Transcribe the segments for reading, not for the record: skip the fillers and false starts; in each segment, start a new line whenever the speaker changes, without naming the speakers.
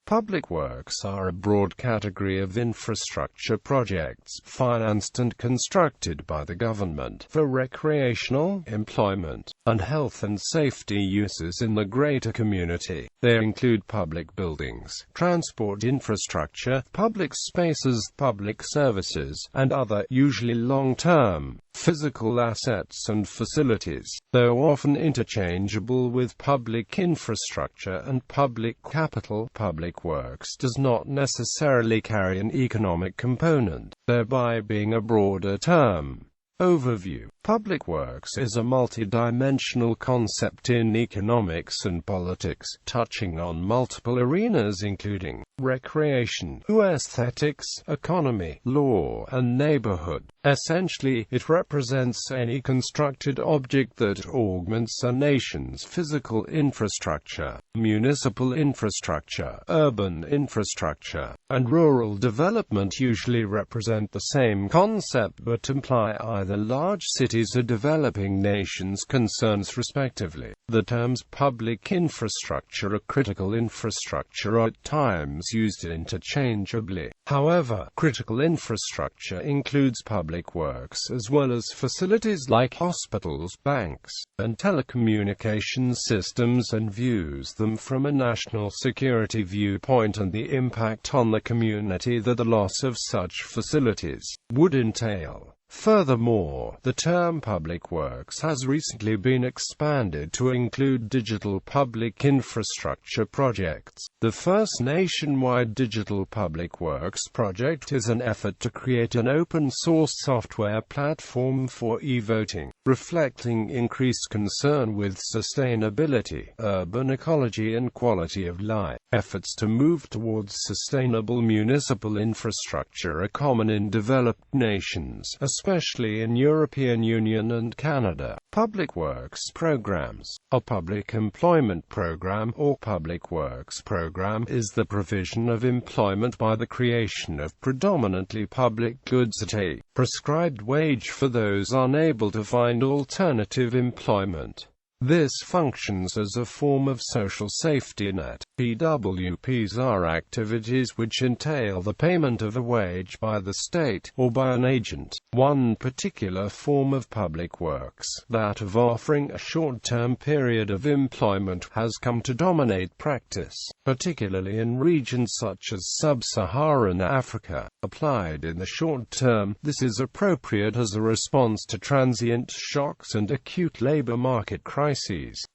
Public works are a broad category of infrastructure projects financed and constructed by the government for recreational, employment, and health and safety uses in the greater community. They include public buildings, transport infrastructure, public spaces, public services, and other, usually long-term, physical assets and facilities, though often interchangeable with public infrastructure and public capital. Public works does not necessarily carry an economic component, thereby being a broader term. Overview. Public works is a multidimensional concept in economics and politics, touching on multiple arenas including recreation, aesthetics, economy, law, and neighborhood. Essentially, it represents any constructed object that augments a nation's physical infrastructure. Municipal infrastructure, urban infrastructure, and rural development usually represent the same concept but imply either large cities or developing nations' concerns respectively. The terms public infrastructure or critical infrastructure are at times used interchangeably. However, critical infrastructure includes public works as well as facilities like hospitals, banks, and telecommunications systems, and views them from a national security viewpoint and the impact on the community that the loss of such facilities would entail. Furthermore, the term public works has recently been expanded to include digital public infrastructure projects. The first nationwide digital public works project is an effort to create an open-source software platform for e-voting, reflecting increased concern with sustainability, urban ecology and quality of life. Efforts to move towards sustainable municipal infrastructure are common in developed nations, especially in European Union and Canada. Public works programs. A public employment program or public works program is the provision of employment by the creation of predominantly public goods at a prescribed wage for those unable to find alternative employment. This functions as a form of social safety net. PWPs are activities which entail the payment of a wage by the state, or by an agent. One particular form of public works, that of offering a short-term period of employment, has come to dominate practice, particularly in regions such as sub-Saharan Africa. Applied in the short term, this is appropriate as a response to transient shocks and acute labor market crises.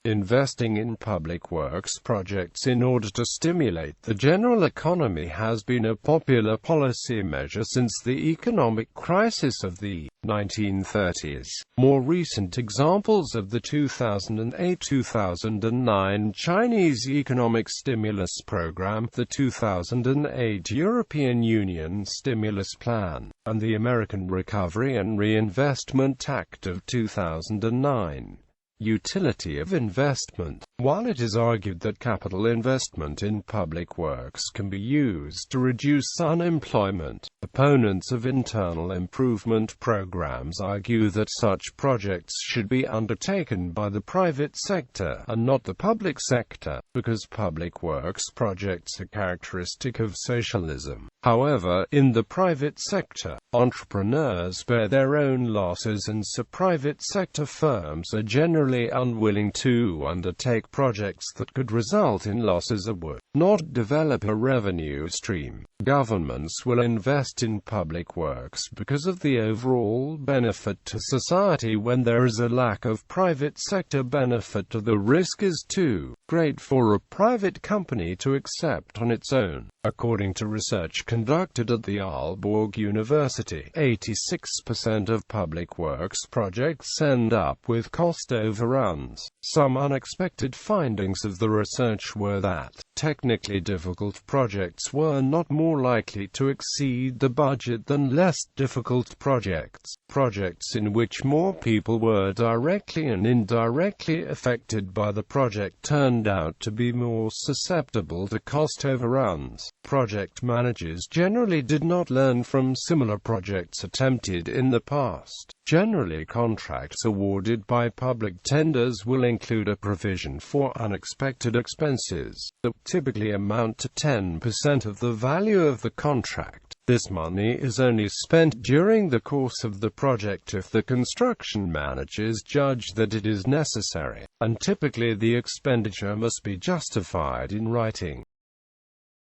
Investing in public works projects in order to stimulate the general economy has been a popular policy measure since the economic crisis of the 1930s. More recent examples of the 2008-2009 Chinese economic stimulus program, the 2008 European Union Stimulus Plan, and the American Recovery and Reinvestment Act of 2009. Utility of investment. While it is argued that capital investment in public works can be used to reduce unemployment, opponents of internal improvement programs argue that such projects should be undertaken by the private sector and not the public sector, because public works projects are characteristic of socialism. However, in the private sector, entrepreneurs bear their own losses, and so private sector firms are generally unwilling to undertake projects that could result in losses or would not develop a revenue stream. Governments will invest in public works because of the overall benefit to society when there is a lack of private sector benefit, or the risk is too great for a private company to accept on its own. According to research conducted at the Aalborg University, 86% of public works projects end up with cost overruns. Some unexpected findings of the research were that technically difficult projects were not more likely to exceed the budget than less difficult projects. Projects in which more people were directly and indirectly affected by the project turned out to be more susceptible to cost overruns. Project managers generally did not learn from similar projects attempted in the past. Generally, contracts awarded by public tenders will include a provision for unexpected expenses, that typically amount to 10% of the value of the contract. This money is only spent during the course of the project if the construction managers judge that it is necessary, and typically the expenditure must be justified in writing.